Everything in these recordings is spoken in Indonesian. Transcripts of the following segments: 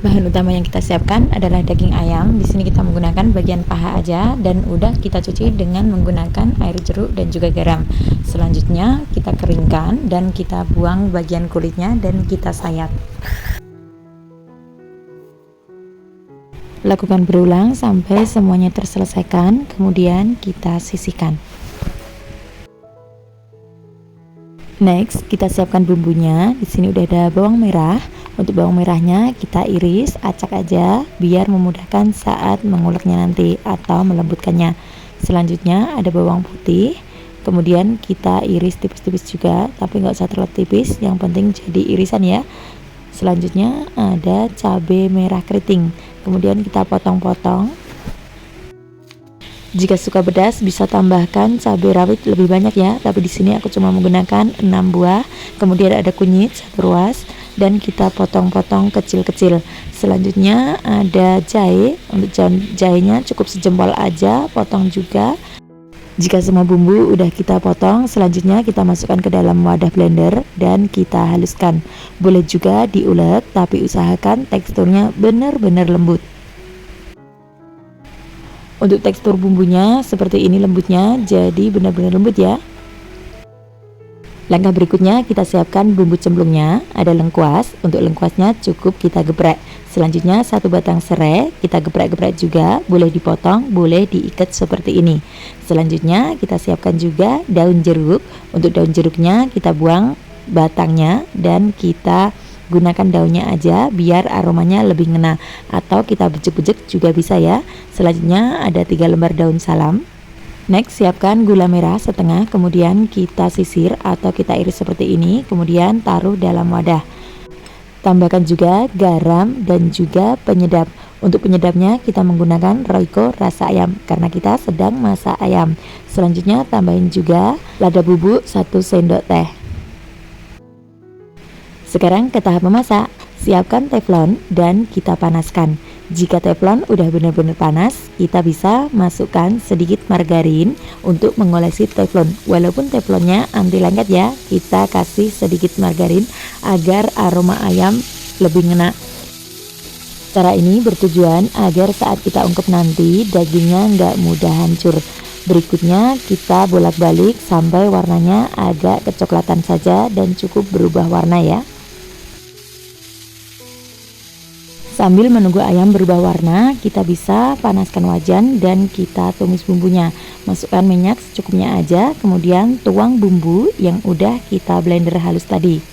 Bahan utama yang kita siapkan adalah daging ayam. Di sini kita menggunakan bagian paha aja dan udah kita cuci dengan menggunakan air jeruk dan juga garam. Selanjutnya kita keringkan dan kita buang bagian kulitnya dan kita sayat. Lakukan berulang sampai semuanya terselesaikan, kemudian kita sisihkan. Next, kita siapkan bumbunya. Di sini udah ada bawang merah. Untuk bawang merahnya kita iris, acak aja biar memudahkan saat menguleknya nanti atau melembutkannya. Selanjutnya ada bawang putih. Kemudian kita iris tipis-tipis juga, tapi nggak usah terlalu tipis. Yang penting jadi irisan ya. Selanjutnya ada cabai merah keriting. Kemudian kita potong-potong. Jika suka pedas bisa tambahkan cabai rawit lebih banyak ya, tapi di sini aku cuma menggunakan 6 buah. Kemudian ada kunyit 1 ruas dan kita potong-potong kecil-kecil. Selanjutnya ada jahe. Untuk jahenya cukup sejempol aja, potong juga. Jika semua bumbu udah kita potong, selanjutnya kita masukkan ke dalam wadah blender dan kita haluskan. Boleh juga diulek, tapi usahakan teksturnya benar-benar lembut. Untuk tekstur bumbunya seperti ini lembutnya, jadi benar-benar lembut ya. Langkah berikutnya kita siapkan bumbu cemplungnya. Ada lengkuas. Untuk lengkuasnya cukup kita geprek. Selanjutnya 1 batang serai kita geprek-geprek juga, boleh dipotong, boleh diikat seperti ini. Selanjutnya kita siapkan juga daun jeruk. Untuk daun jeruknya kita buang batangnya dan kita gunakan daunnya aja biar aromanya lebih ngena, atau kita bejek-bejek juga bisa ya. Selanjutnya ada 3 lembar daun salam. Next, siapkan gula merah setengah, kemudian kita sisir atau kita iris seperti ini, kemudian taruh dalam wadah. Tambahkan juga garam dan juga penyedap. Untuk penyedapnya kita menggunakan Royco rasa ayam karena kita sedang masak ayam. Selanjutnya tambahin juga lada bubuk 1 sendok teh. Sekarang ke tahap memasak. Siapkan teflon dan kita panaskan. Jika teflon udah benar-benar panas, kita bisa masukkan sedikit margarin untuk mengolesi teflon. Walaupun teflonnya anti lengket ya, kita kasih sedikit margarin agar aroma ayam lebih ngena. Cara ini bertujuan agar saat kita ungkep nanti dagingnya nggak mudah hancur. Berikutnya kita bolak-balik sampai warnanya agak kecoklatan saja dan cukup berubah warna ya. Sambil menunggu ayam berubah warna, kita bisa panaskan wajan dan kita tumis bumbunya. Masukkan minyak secukupnya aja, kemudian tuang bumbu yang udah kita blender halus tadi.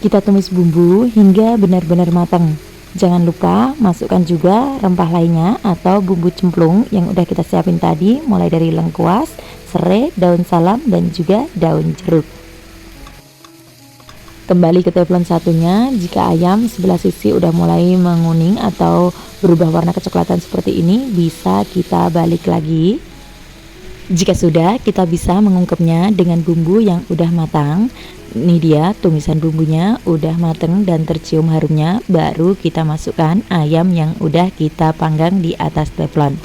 Kita tumis bumbu hingga benar-benar matang. Jangan lupa masukkan juga rempah lainnya atau bumbu cemplung yang udah kita siapin tadi, mulai dari lengkuas, serai, daun salam, dan juga daun jeruk. Kembali ke teflon satunya. Jika ayam sebelah sisi udah mulai menguning atau berubah warna kecoklatan seperti ini, bisa kita balik lagi. Jika sudah, kita bisa mengungkepnya dengan bumbu yang udah matang. Ini dia tumisan bumbunya udah mateng dan tercium harumnya. Baru kita masukkan ayam yang udah kita panggang di atas teflon.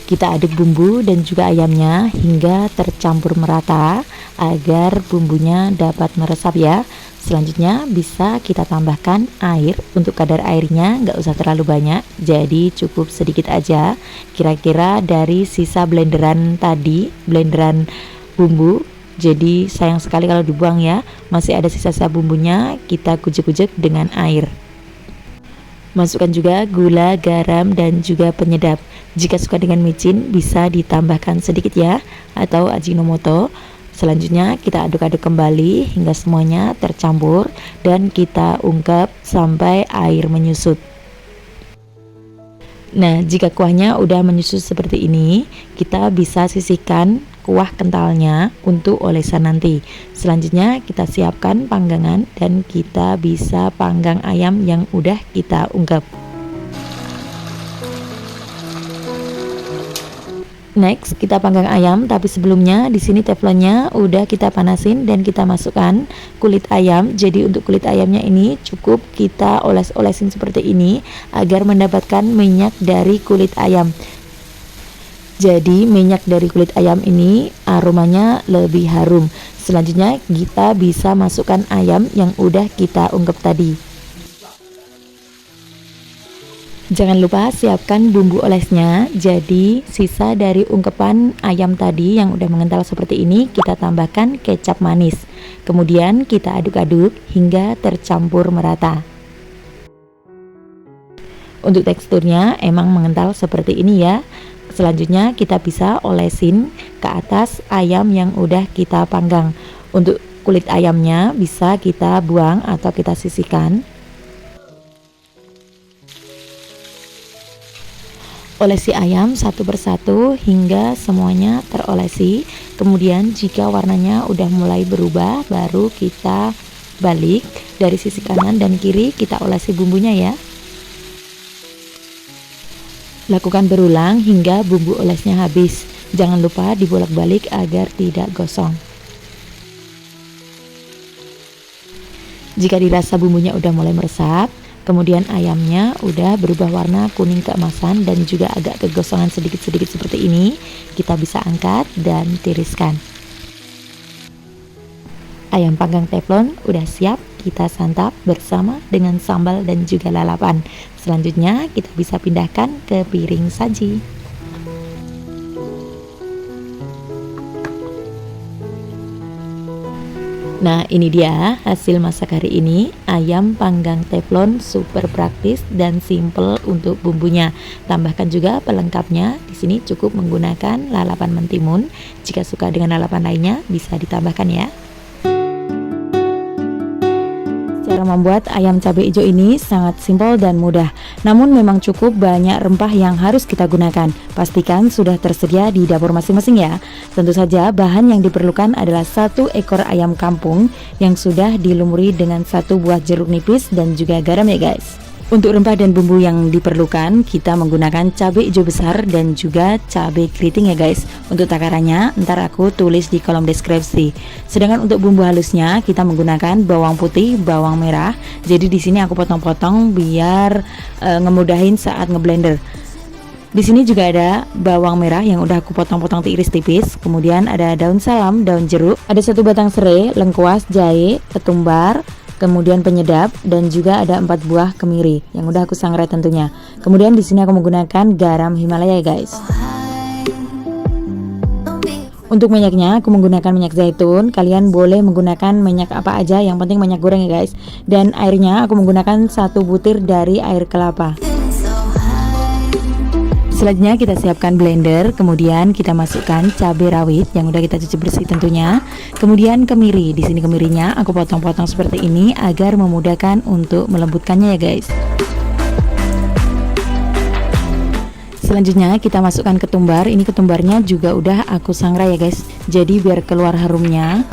Kita aduk bumbu dan juga ayamnya hingga tercampur merata agar bumbunya dapat meresap ya. Selanjutnya bisa kita tambahkan air. Untuk kadar airnya nggak usah terlalu banyak, jadi cukup sedikit aja, kira-kira dari sisa blenderan tadi, blenderan bumbu. Jadi sayang sekali kalau dibuang ya. Masih ada sisa-sisa bumbunya, kita kucek-kucek dengan air. Masukkan juga gula, garam, dan juga penyedap. Jika suka dengan micin bisa ditambahkan sedikit ya, atau Ajinomoto. Selanjutnya kita aduk-aduk kembali hingga semuanya tercampur dan kita ungkep sampai air menyusut. Nah, jika kuahnya udah menyusut seperti ini, kita bisa sisihkan kuah kentalnya untuk olesan nanti. Selanjutnya kita siapkan panggangan dan kita bisa panggang ayam yang udah kita ungkep. Next, kita panggang ayam, tapi sebelumnya di sini teflonnya udah kita panasin dan kita masukkan kulit ayam. Jadi untuk kulit ayamnya ini cukup kita oles-olesin seperti ini agar mendapatkan minyak dari kulit ayam. Jadi minyak dari kulit ayam ini aromanya lebih harum. Selanjutnya kita bisa masukkan ayam yang udah kita ungkep tadi. Jangan lupa siapkan bumbu olesnya. Jadi sisa dari ungkepan ayam tadi yang udah mengental seperti ini, kita tambahkan kecap manis. Kemudian kita aduk-aduk hingga tercampur merata. Untuk teksturnya emang mengental seperti ini ya. Selanjutnya kita bisa olesin ke atas ayam yang udah kita panggang. Untuk kulit ayamnya bisa kita buang atau kita sisihkan. Olesi ayam satu persatu hingga semuanya terolesi. Kemudian jika warnanya udah mulai berubah, baru kita balik dari sisi kanan dan kiri, kita olesi bumbunya ya. Lakukan berulang hingga bumbu olesnya habis. Jangan lupa dibolak-balik agar tidak gosong. Jika dirasa bumbunya udah mulai meresap, kemudian ayamnya udah berubah warna kuning keemasan dan juga agak kegosongan sedikit-sedikit seperti ini, kita bisa angkat dan tiriskan. Ayam panggang teflon udah siap kita santap bersama dengan sambal dan juga lalapan. Selanjutnya kita bisa pindahkan ke piring saji. Nah, ini dia hasil masak hari ini. Ayam panggang teflon super praktis dan simple untuk bumbunya. Tambahkan juga pelengkapnya. Di sini cukup menggunakan lalapan mentimun. Jika suka dengan lalapan lainnya bisa ditambahkan ya. Cara membuat ayam cabai hijau ini sangat simpel dan mudah, namun memang cukup banyak rempah yang harus kita gunakan. Pastikan sudah tersedia di dapur masing-masing ya. Tentu saja bahan yang diperlukan adalah 1 ekor ayam kampung yang sudah dilumuri dengan 1 buah jeruk nipis dan juga garam ya guys. Untuk rempah dan bumbu yang diperlukan, kita menggunakan cabai hijau besar dan juga cabai keriting ya guys. Untuk takarannya ntar aku tulis di kolom deskripsi. Sedangkan untuk bumbu halusnya kita menggunakan bawang putih, bawang merah. Jadi di sini aku potong-potong biar ngemudahin saat ngeblender. Di sini juga ada bawang merah yang udah aku potong-potong tiris tipis. Kemudian ada daun salam, daun jeruk, ada 1 batang serai, lengkuas, jahe, ketumbar, kemudian penyedap, dan juga ada 4 buah kemiri yang udah aku sangrai tentunya. Kemudian di sini aku menggunakan garam Himalaya ya guys. Untuk minyaknya aku menggunakan minyak zaitun. Kalian boleh menggunakan minyak apa aja, yang penting minyak goreng ya guys. Dan airnya aku menggunakan 1 butir dari air kelapa. Selanjutnya kita siapkan blender, kemudian kita masukkan cabai rawit yang udah kita cuci bersih tentunya. Kemudian kemiri, di sini kemirinya aku potong-potong seperti ini agar memudahkan untuk melembutkannya ya guys. Selanjutnya kita masukkan ketumbar. Ini ketumbarnya juga udah aku sangrai ya guys. Jadi biar keluar harumnya.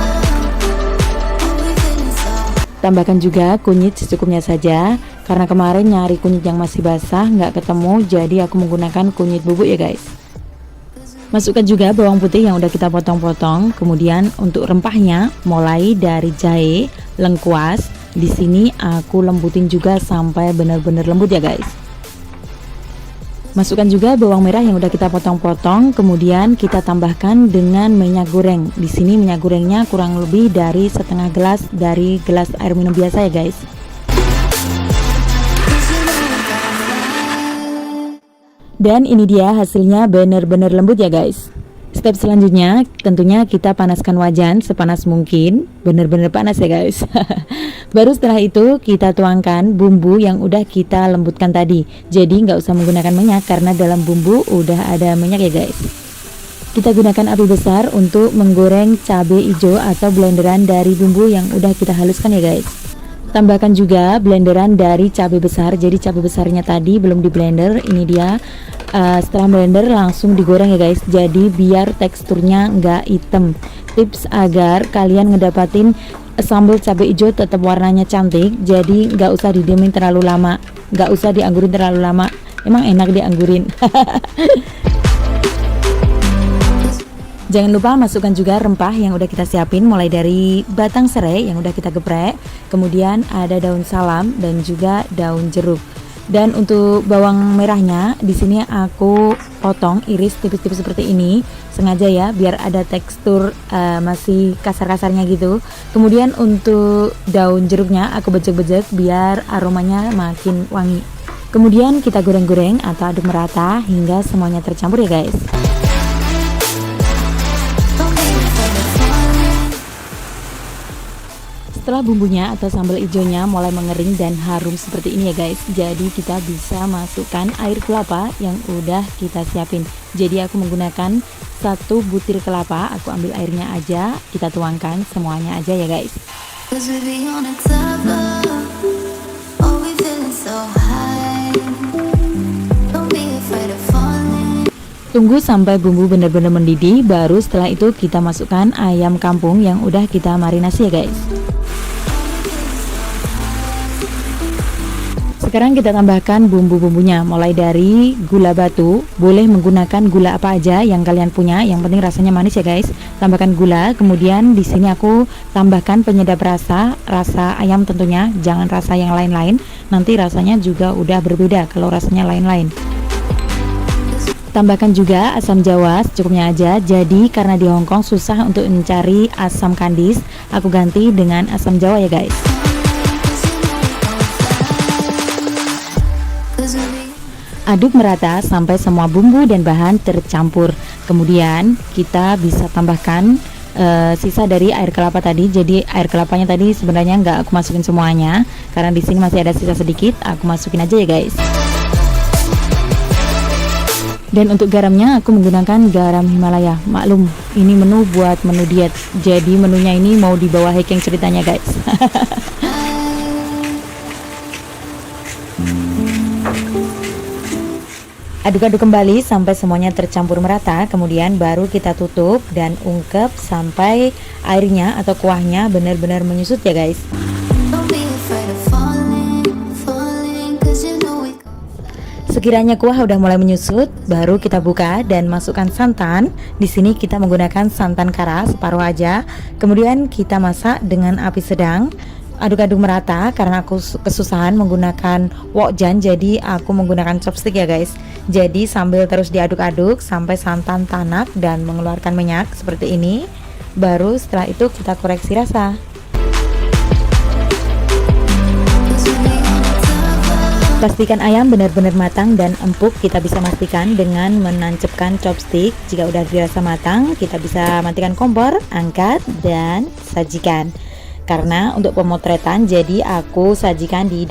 Tambahkan juga kunyit secukupnya saja. Karena kemarin nyari kunyit yang masih basah nggak ketemu, jadi aku menggunakan kunyit bubuk ya guys. Masukkan juga bawang putih yang udah kita potong-potong. Kemudian untuk rempahnya mulai dari jahe, lengkuas. Di sini aku lembutin juga sampai benar-benar lembut ya guys. Masukkan juga bawang merah yang udah kita potong-potong. Kemudian kita tambahkan dengan minyak goreng. Di sini minyak gorengnya kurang lebih dari setengah gelas dari gelas air minum biasa ya guys. Dan ini dia hasilnya, benar-benar lembut ya guys. Step selanjutnya tentunya kita panaskan wajan sepanas mungkin, benar-benar panas ya guys. Baru setelah itu kita tuangkan bumbu yang udah kita lembutkan tadi. Jadi nggak usah menggunakan minyak karena dalam bumbu udah ada minyak ya guys. Kita gunakan api besar untuk menggoreng cabai hijau atau blenderan dari bumbu yang udah kita haluskan ya guys. Tambahkan juga blenderan dari cabai besar. Jadi cabai besarnya tadi belum di blender, ini dia. Setelah blender langsung digoreng ya guys. Jadi biar teksturnya nggak hitam. Tips agar kalian ngedapatin sambal cabai hijau tetap warnanya cantik. Jadi nggak usah didiemin terlalu lama, nggak usah dianggurin terlalu lama. Emang enak dianggurin. Jangan lupa masukkan juga rempah yang udah kita siapin, mulai dari batang serai yang udah kita geprek, kemudian ada daun salam dan juga daun jeruk. Dan untuk bawang merahnya di sini aku potong iris tipis-tipis seperti ini, sengaja ya biar ada tekstur masih kasar-kasarnya gitu. Kemudian untuk daun jeruknya aku bejek-bejek biar aromanya makin wangi. Kemudian kita goreng-goreng atau aduk merata hingga semuanya tercampur ya guys. Setelah bumbunya atau sambal hijaunya mulai mengering dan harum seperti ini ya guys, jadi kita bisa masukkan air kelapa yang udah kita siapin. Jadi aku menggunakan 1 butir kelapa, aku ambil airnya aja, kita tuangkan semuanya aja ya guys. Tunggu sampai bumbu benar-benar mendidih, baru setelah itu kita masukkan ayam kampung yang udah kita marinasi ya guys. Sekarang kita tambahkan bumbu-bumbunya, mulai dari gula batu, boleh menggunakan gula apa aja yang kalian punya, yang penting rasanya manis ya guys. Tambahkan gula, kemudian di sini aku tambahkan penyedap rasa ayam tentunya, jangan rasa yang lain-lain, nanti rasanya juga udah berbeda kalau rasanya lain-lain. Tambahkan juga asam jawa secukupnya aja, jadi karena di Hongkong susah untuk mencari asam kandis, aku ganti dengan asam jawa ya guys. Aduk merata sampai semua bumbu dan bahan tercampur. Kemudian kita bisa tambahkan sisa dari air kelapa tadi. Jadi air kelapanya tadi sebenarnya nggak aku masukin semuanya, karena di sini masih ada sisa sedikit. Aku masukin aja ya guys. Dan untuk garamnya aku menggunakan garam Himalaya. Maklum, ini menu buat menu diet. Jadi menunya ini mau dibawa hiking ceritanya guys. Aduk-aduk kembali sampai semuanya tercampur merata, kemudian baru kita tutup dan ungkep sampai airnya atau kuahnya benar-benar menyusut ya guys. Sekiranya kuah udah mulai menyusut, baru kita buka dan masukkan santan. Di sini kita menggunakan santan kara separuh aja. Kemudian kita masak dengan api sedang. Aduk-aduk merata karena aku kesusahan menggunakan wokjan, jadi aku menggunakan chopstick ya guys. Jadi sambil terus diaduk-aduk sampai santan tanak dan mengeluarkan minyak seperti ini. Baru setelah itu kita koreksi rasa. Pastikan ayam benar-benar matang dan empuk. Kita bisa pastikan dengan menancapkan chopstick. Jika udah dirasa matang, kita bisa matikan kompor, angkat dan sajikan. Karena untuk pemotretan, jadi aku sajikan di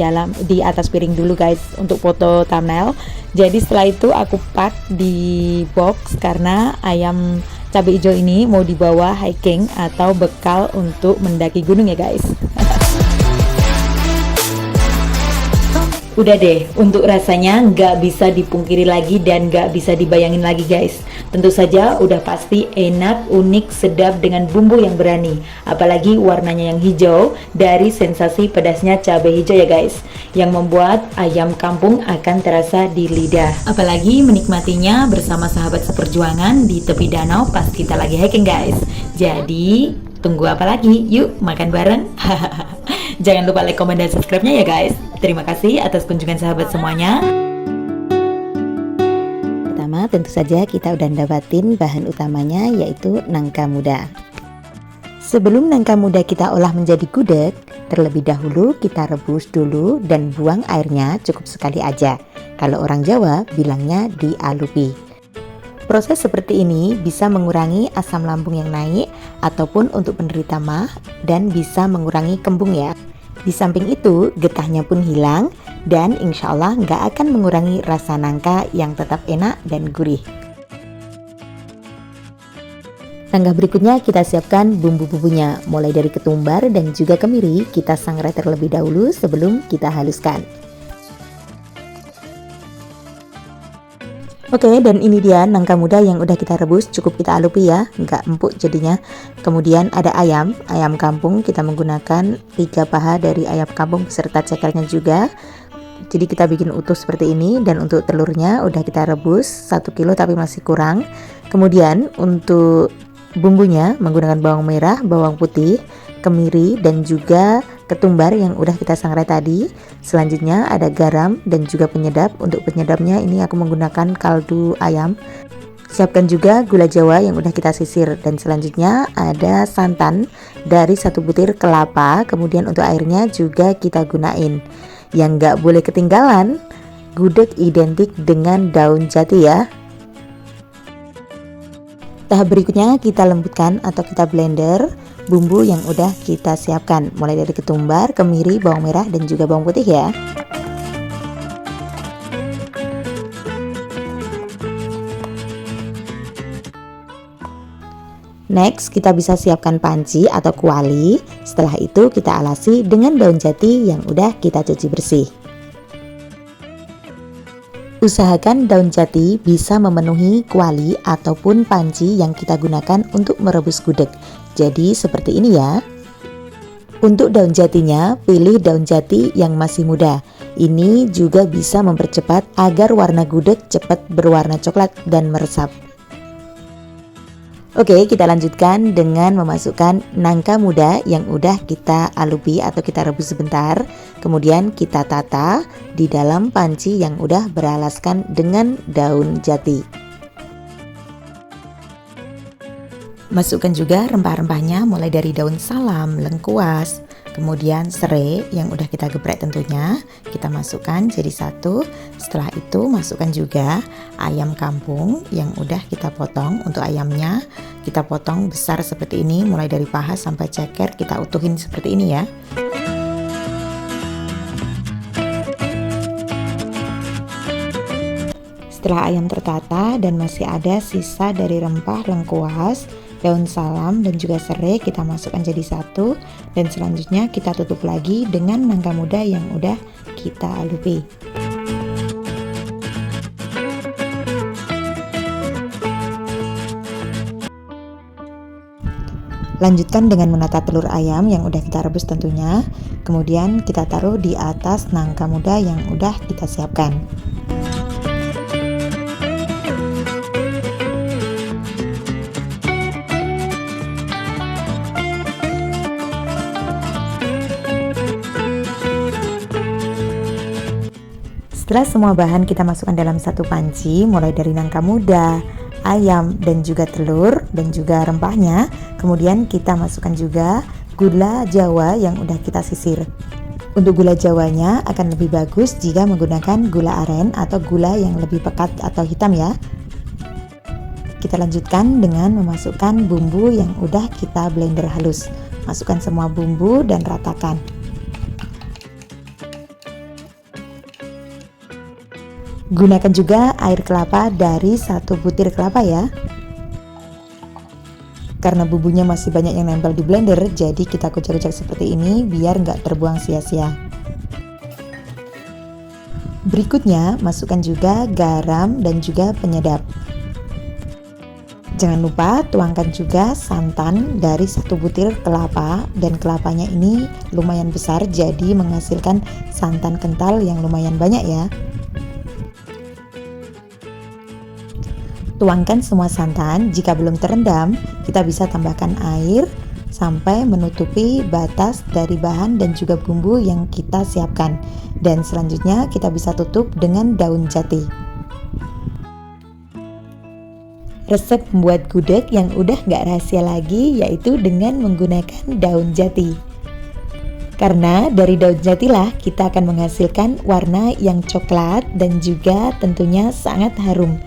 atas piring dulu guys untuk foto thumbnail. Jadi setelah itu aku pack di box karena ayam cabai hijau ini mau dibawa hiking atau bekal untuk mendaki gunung ya guys. Udah deh, untuk rasanya nggak bisa dipungkiri lagi dan nggak bisa dibayangin lagi guys. Tentu saja udah pasti enak, unik, sedap dengan bumbu yang berani. Apalagi warnanya yang hijau dari sensasi pedasnya cabai hijau ya guys, yang membuat ayam kampung akan terasa di lidah. Apalagi menikmatinya bersama sahabat seperjuangan di tepi danau pas kita lagi hiking guys. Jadi tunggu apa lagi? Yuk makan bareng. Jangan lupa like, komen, dan subscribe-nya ya guys. Terima kasih atas kunjungan sahabat semuanya. Pertama tentu saja kita udah dapatin bahan utamanya, yaitu nangka muda. Sebelum nangka muda kita olah menjadi gudeg, terlebih dahulu kita rebus dulu dan buang airnya cukup sekali aja. Kalau orang Jawa bilangnya dialupi. Proses seperti ini bisa mengurangi asam lambung yang naik ataupun untuk penderita MAH dan bisa mengurangi kembung ya. Di samping itu getahnya pun hilang dan insya Allah nggak akan mengurangi rasa nangka yang tetap enak dan gurih. Langkah berikutnya kita siapkan bumbu-bumbunya, mulai dari ketumbar dan juga kemiri kita sangrai terlebih dahulu sebelum kita haluskan. Oke, dan ini dia nangka muda yang udah kita rebus, cukup kita alupi ya, nggak empuk jadinya. Kemudian ada ayam kampung, kita menggunakan 3 paha dari ayam kampung beserta cekernya juga. Jadi kita bikin utuh seperti ini. Dan untuk telurnya udah kita rebus 1 kilo tapi masih kurang. Kemudian untuk bumbunya menggunakan bawang merah, bawang putih, kemiri, dan juga ketumbar yang udah kita sangrai tadi. Selanjutnya ada garam dan juga penyedap. Untuk penyedapnya ini aku menggunakan kaldu ayam. Siapkan juga gula jawa yang udah kita sisir, dan selanjutnya ada santan dari 1 butir kelapa. Kemudian untuk airnya juga kita gunain. Yang nggak boleh ketinggalan, gudeg identik dengan daun jati ya. Tahap berikutnya kita lembutkan atau kita blender bumbu yang udah kita siapkan, mulai dari ketumbar, kemiri, bawang merah, dan juga bawang putih ya. Next, kita bisa siapkan panci atau kuali. Setelah itu kita alasi dengan daun jati yang udah kita cuci bersih. Usahakan daun jati bisa memenuhi kuali ataupun panci yang kita gunakan untuk merebus gudeg. Jadi seperti ini ya. Untuk daun jatinya, pilih daun jati yang masih muda. Ini juga bisa mempercepat agar warna gudeg cepat berwarna coklat dan meresap. Oke, kita lanjutkan dengan memasukkan nangka muda yang udah kita alupi atau kita rebus sebentar. Kemudian kita tata di dalam panci yang udah beralaskan dengan daun jati. Masukkan juga rempah-rempahnya, mulai dari daun salam, lengkuas, kemudian serai yang udah kita geprek tentunya. Kita masukkan jadi satu. Setelah itu masukkan juga ayam kampung yang udah kita potong. Untuk ayamnya kita potong besar seperti ini, mulai dari paha sampai ceker kita utuhin seperti ini ya. Setelah ayam tertata dan masih ada sisa dari rempah lengkuas, daun salam, dan juga serai, kita masukkan jadi satu. Dan selanjutnya kita tutup lagi dengan nangka muda yang udah kita alupi. Lanjutkan dengan menata telur ayam yang udah kita rebus tentunya. Kemudian kita taruh di atas nangka muda yang udah kita siapkan. Setelah semua bahan kita masukkan dalam satu panci, mulai dari nangka muda, ayam, dan juga telur, dan juga rempahnya. Kemudian kita masukkan juga gula jawa yang udah kita sisir. Untuk gula jawanya akan lebih bagus jika menggunakan gula aren atau gula yang lebih pekat atau hitam ya. Kita lanjutkan dengan memasukkan bumbu yang udah kita blender halus. Masukkan semua bumbu dan ratakan. Gunakan juga air kelapa dari 1 butir kelapa ya. Karena bumbunya masih banyak yang nempel di blender, jadi kita kucek-kucek seperti ini biar nggak terbuang sia-sia. Berikutnya masukkan juga garam dan juga penyedap. Jangan lupa tuangkan juga santan dari 1 butir kelapa, dan kelapanya ini lumayan besar jadi menghasilkan santan kental yang lumayan banyak ya. Tuangkan semua santan. Jika belum terendam, kita bisa tambahkan air sampai menutupi batas dari bahan dan juga bumbu yang kita siapkan. Dan selanjutnya kita bisa tutup dengan daun jati. Resep membuat gudeg yang udah gak rahasia lagi, yaitu dengan menggunakan daun jati. Karena dari daun jatilah kita akan menghasilkan warna yang coklat dan juga tentunya sangat harum.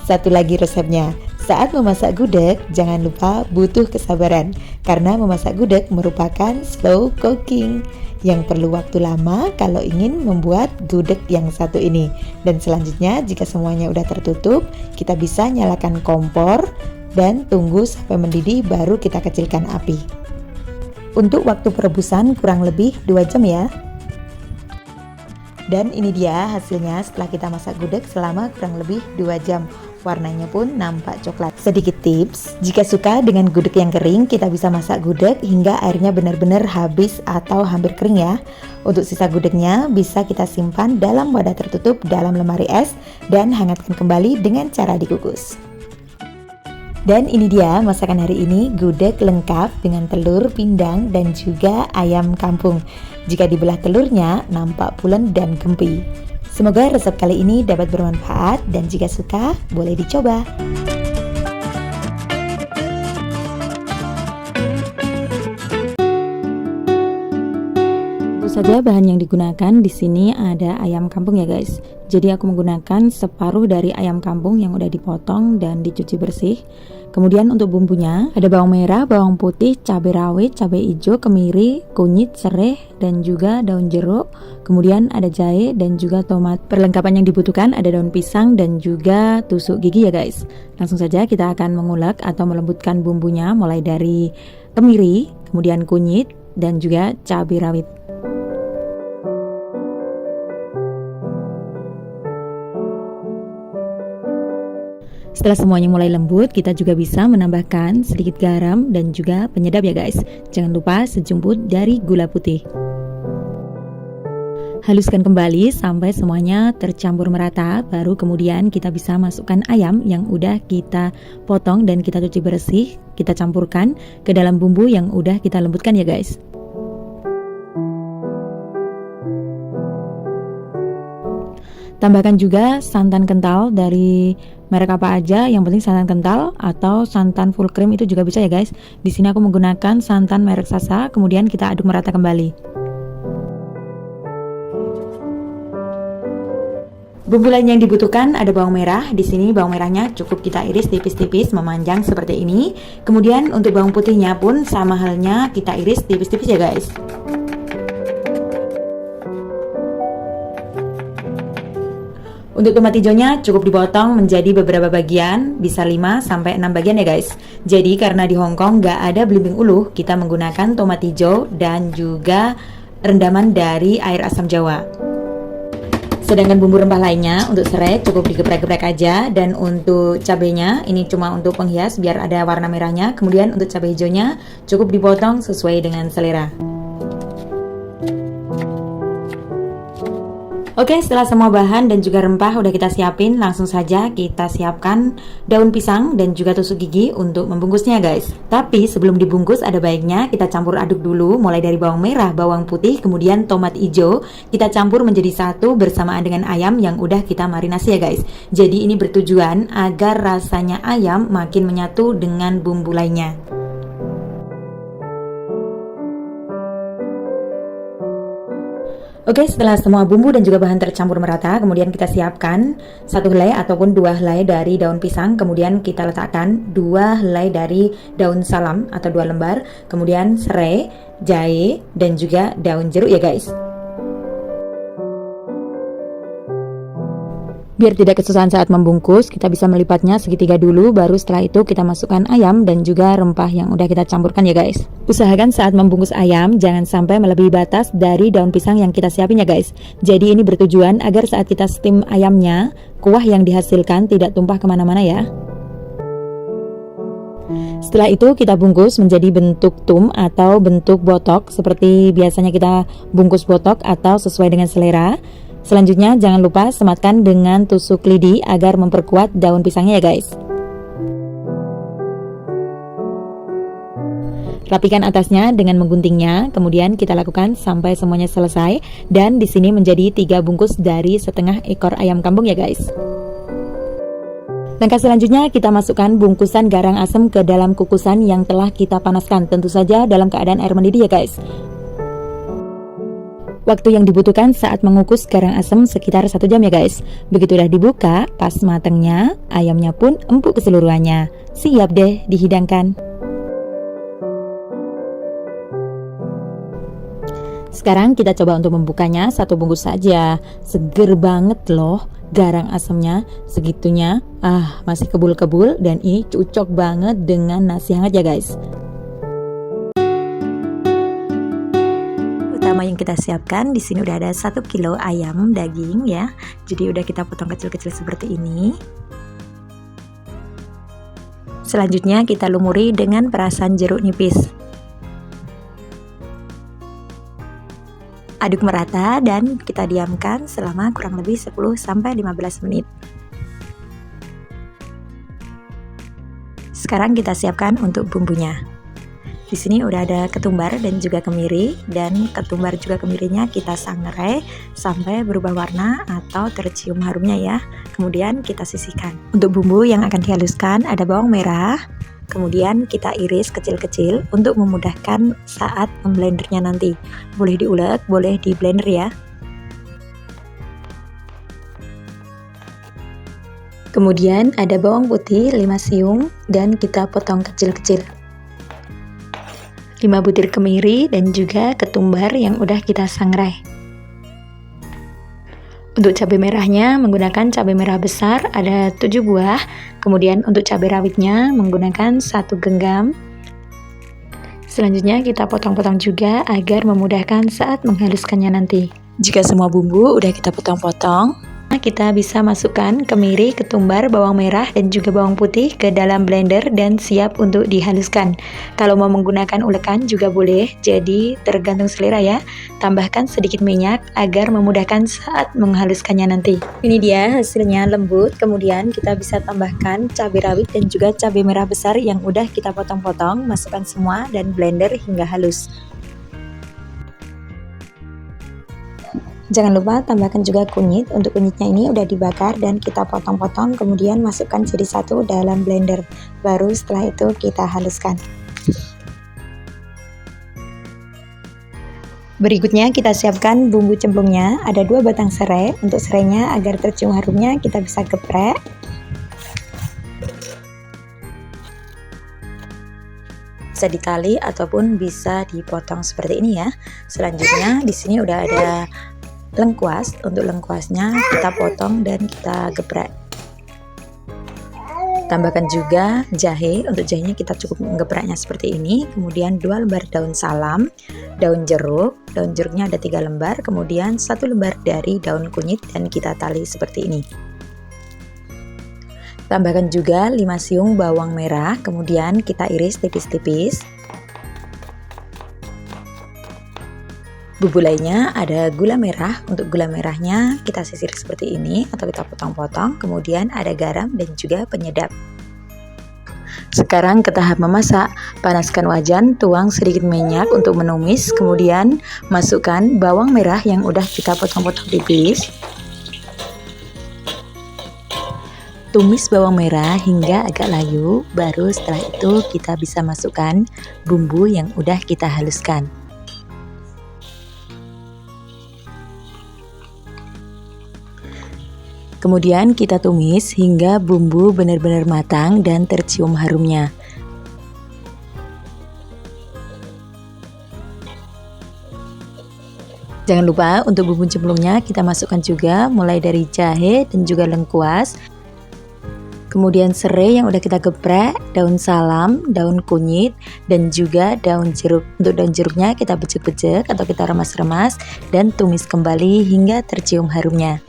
Satu lagi resepnya, saat memasak gudeg jangan lupa butuh kesabaran, karena memasak gudeg merupakan slow cooking yang perlu waktu lama kalau ingin membuat gudeg yang satu ini. Dan selanjutnya jika semuanya udah tertutup, kita bisa nyalakan kompor dan tunggu sampai mendidih baru kita kecilkan api. Untuk waktu perebusan kurang lebih 2 jam ya. Dan ini dia hasilnya setelah kita masak gudeg selama kurang lebih 2 jam. Warnanya pun nampak coklat. Sedikit tips, jika suka dengan gudeg yang kering, kita bisa masak gudeg hingga airnya benar-benar habis atau hampir kering ya. Untuk sisa gudegnya bisa kita simpan dalam wadah tertutup dalam lemari es dan hangatkan kembali dengan cara dikukus. Dan ini dia masakan hari ini, gudeg lengkap dengan telur, pindang, dan juga ayam kampung. Jika dibelah telurnya, nampak pulen dan gempi. Semoga resep kali ini dapat bermanfaat dan jika suka, boleh dicoba. Tentu saja bahan yang digunakan di sini ada ayam kampung ya guys. Jadi aku menggunakan separuh dari ayam kampung yang udah dipotong dan dicuci bersih. Kemudian untuk bumbunya ada bawang merah, bawang putih, cabai rawit, cabai hijau, kemiri, kunyit, serai, dan juga daun jeruk. Kemudian ada jahe dan juga tomat. Perlengkapan yang dibutuhkan ada daun pisang dan juga tusuk gigi ya guys. Langsung saja kita akan mengulek atau melembutkan bumbunya mulai dari kemiri, kemudian kunyit, dan juga cabai rawit. Setelah semuanya mulai lembut, kita juga bisa menambahkan sedikit garam dan juga penyedap ya guys. Jangan lupa sejumput dari gula putih. Haluskan kembali sampai semuanya tercampur merata, baru kemudian kita bisa masukkan ayam yang udah kita potong dan kita cuci bersih. Kita campurkan ke dalam bumbu yang udah kita lembutkan ya guys. Tambahkan juga santan kental dari merek apa aja, yang penting santan kental atau santan full cream itu juga bisa ya guys. Di sini aku menggunakan santan merek Sasa, kemudian kita aduk merata kembali. Bumbu lain yang dibutuhkan ada bawang merah. Di sini bawang merahnya cukup kita iris tipis-tipis memanjang seperti ini. Kemudian untuk bawang putihnya pun sama halnya kita iris tipis-tipis ya guys. Untuk tomat hijaunya cukup dipotong menjadi beberapa bagian, bisa 5-6 bagian ya guys. Jadi karena di Hongkong nggak ada belimbing uluh, kita menggunakan tomat hijau dan juga rendaman dari air asam jawa. Sedangkan bumbu rempah lainnya untuk serai cukup digeprek-geprek aja, dan untuk cabenya ini cuma untuk penghias biar ada warna merahnya. Kemudian untuk cabai hijaunya cukup dipotong sesuai dengan selera. Oke, setelah semua bahan dan juga rempah udah kita siapin, langsung saja kita siapkan daun pisang dan juga tusuk gigi untuk membungkusnya guys. Tapi sebelum dibungkus ada baiknya kita campur aduk dulu, mulai dari bawang merah, bawang putih, kemudian tomat hijau. Kita campur menjadi satu bersamaan dengan ayam yang udah kita marinasi ya guys. Jadi ini bertujuan agar rasanya ayam makin menyatu dengan bumbu lainnya. Oke, setelah semua bumbu dan juga bahan tercampur merata, kemudian kita siapkan satu helai ataupun 2 helai dari daun pisang, kemudian kita letakkan 2 helai dari daun salam atau 2 lembar, kemudian serai, jahe, dan juga daun jeruk ya guys. Biar tidak kesusahan saat membungkus, kita bisa melipatnya segitiga dulu, baru setelah itu kita masukkan ayam dan juga rempah yang udah kita campurkan ya guys. Usahakan saat membungkus ayam jangan sampai melebihi batas dari daun pisang yang kita siapin ya guys. Jadi ini bertujuan agar saat kita steam ayamnya, kuah yang dihasilkan tidak tumpah kemana-mana ya. Setelah itu kita bungkus menjadi bentuk tum atau bentuk botok, seperti biasanya kita bungkus botok atau sesuai dengan selera. Selanjutnya jangan lupa sematkan dengan tusuk lidi agar memperkuat daun pisangnya ya guys. Rapikan atasnya dengan mengguntingnya, kemudian kita lakukan sampai semuanya selesai, dan di sini menjadi 3 bungkus dari setengah ekor ayam kampung ya guys. Langkah selanjutnya kita masukkan bungkusan garang asem ke dalam kukusan yang telah kita panaskan, tentu saja dalam keadaan air mendidih ya guys. Waktu yang dibutuhkan saat mengukus garang asem sekitar 1 jam ya guys. Begitu udah dibuka, pas matangnya, ayamnya pun empuk keseluruhannya. Siap deh dihidangkan. Sekarang kita coba untuk membukanya, 1 bungkus saja. Seger banget loh garang asemnya, segitunya. Masih kebul-kebul dan ini cocok banget dengan nasi hangat ya guys. Yang kita siapkan di sini udah ada 1 kilo ayam daging ya. Jadi udah kita potong kecil-kecil seperti ini. Selanjutnya kita lumuri dengan perasan jeruk nipis. Aduk merata dan kita diamkan selama kurang lebih 10-15 menit. Sekarang kita siapkan untuk bumbunya. Di sini udah ada ketumbar dan juga kemiri, dan ketumbar juga kemirinya kita sangrai sampai berubah warna atau tercium harumnya ya. Kemudian kita sisihkan. Untuk bumbu yang akan dihaluskan ada bawang merah, kemudian kita iris kecil-kecil untuk memudahkan saat memblendernya nanti. Boleh diulek, boleh di blender ya. Kemudian ada bawang putih 5 siung dan kita potong kecil-kecil. 5 butir kemiri dan juga ketumbar yang udah kita sangrai. Untuk cabai merahnya menggunakan cabai merah besar ada 7 buah. Kemudian untuk cabai rawitnya menggunakan 1 genggam. Selanjutnya kita potong-potong juga agar memudahkan saat menghaluskannya nanti. Jika semua bumbu udah kita potong-potong, kita bisa masukkan kemiri, ketumbar, bawang merah, dan juga bawang putih ke dalam blender dan siap untuk dihaluskan. Kalau mau menggunakan ulekan juga boleh, jadi tergantung selera ya. Tambahkan sedikit minyak agar memudahkan saat menghaluskannya nanti. Ini dia hasilnya lembut, kemudian kita bisa tambahkan cabai rawit dan juga cabai merah besar yang udah kita potong-potong, masukkan semua dan blender hingga halus. Jangan lupa tambahkan juga kunyit. Untuk kunyitnya ini udah dibakar dan kita potong-potong, kemudian masukkan jadi satu dalam blender. Baru setelah itu kita haluskan. Berikutnya kita siapkan bumbu cemplungnya. Ada 2 batang serai. Untuk serainya agar tercium harumnya kita bisa geprek. Bisa ditali ataupun bisa dipotong seperti ini ya. Selanjutnya di sini udah ada lengkuas. Untuk lengkuasnya kita potong dan kita geprek. Tambahkan juga jahe. Untuk jahenya kita cukup menggepreknya seperti ini. Kemudian 2 lembar daun salam, daun jeruk. Daun jeruknya ada 3 lembar. Kemudian 1 lembar dari daun kunyit dan kita tali seperti ini. Tambahkan juga 5 siung bawang merah. Kemudian kita iris tipis-tipis. Bumbu lainnya ada gula merah. Untuk gula merahnya kita sisir seperti ini atau kita potong-potong. Kemudian ada garam dan juga penyedap. Sekarang ke tahap memasak. Panaskan wajan, tuang sedikit minyak untuk menumis. Kemudian masukkan bawang merah yang udah kita potong-potong tipis. Tumis bawang merah hingga agak layu. Baru setelah itu kita bisa masukkan bumbu yang udah kita haluskan. Kemudian kita tumis hingga bumbu benar-benar matang dan tercium harumnya. Jangan lupa untuk bumbu cemplungnya kita masukkan juga mulai dari jahe dan juga lengkuas. Kemudian serai yang udah kita geprek, daun salam, daun kunyit, dan juga daun jeruk. Untuk daun jeruknya kita bejek-bejek atau kita remas-remas dan tumis kembali hingga tercium harumnya.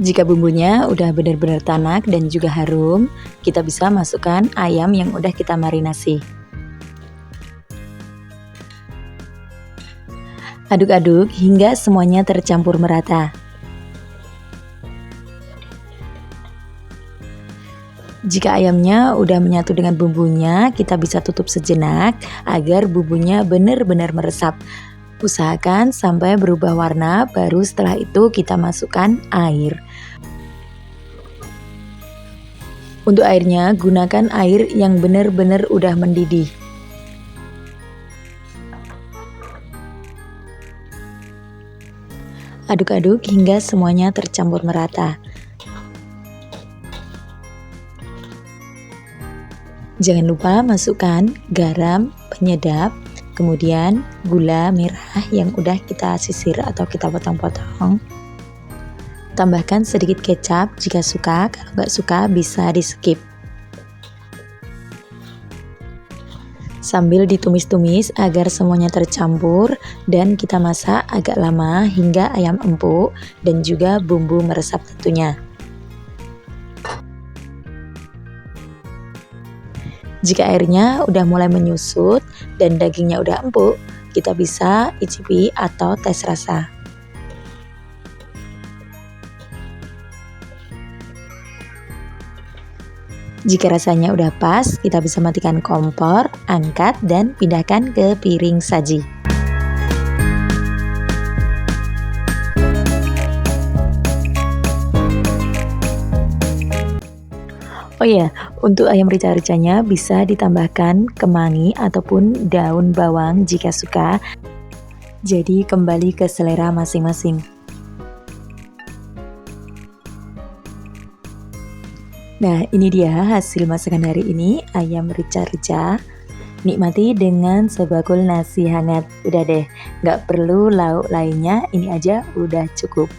Jika bumbunya udah benar-benar tanak dan juga harum, kita bisa masukkan ayam yang udah kita marinasi. Aduk-aduk hingga semuanya tercampur merata. Jika ayamnya udah menyatu dengan bumbunya, kita bisa tutup sejenak agar bumbunya benar-benar meresap. Usahakan sampai berubah warna, baru setelah itu kita masukkan air. Untuk airnya, gunakan air yang benar-benar udah mendidih. Aduk-aduk hingga semuanya tercampur merata. Jangan lupa masukkan garam, penyedap, kemudian gula merah yang udah kita sisir atau kita potong-potong. Tambahkan sedikit kecap jika suka, kalau nggak suka bisa di skip. Sambil ditumis-tumis agar semuanya tercampur dan kita masak agak lama hingga ayam empuk dan juga bumbu meresap tentunya. Jika airnya udah mulai menyusut dan dagingnya udah empuk, kita bisa icipi atau tes rasa. Jika rasanya udah pas, kita bisa matikan kompor, angkat, dan pindahkan ke piring saji. Oh iya, untuk ayam rica-ricanya bisa ditambahkan kemangi ataupun daun bawang jika suka. Jadi kembali ke selera masing-masing. Nah, ini dia hasil masakan hari ini, ayam rica-rica. Nikmati dengan sebakul nasi hangat. Udah deh, nggak perlu lauk lainnya, ini aja udah cukup.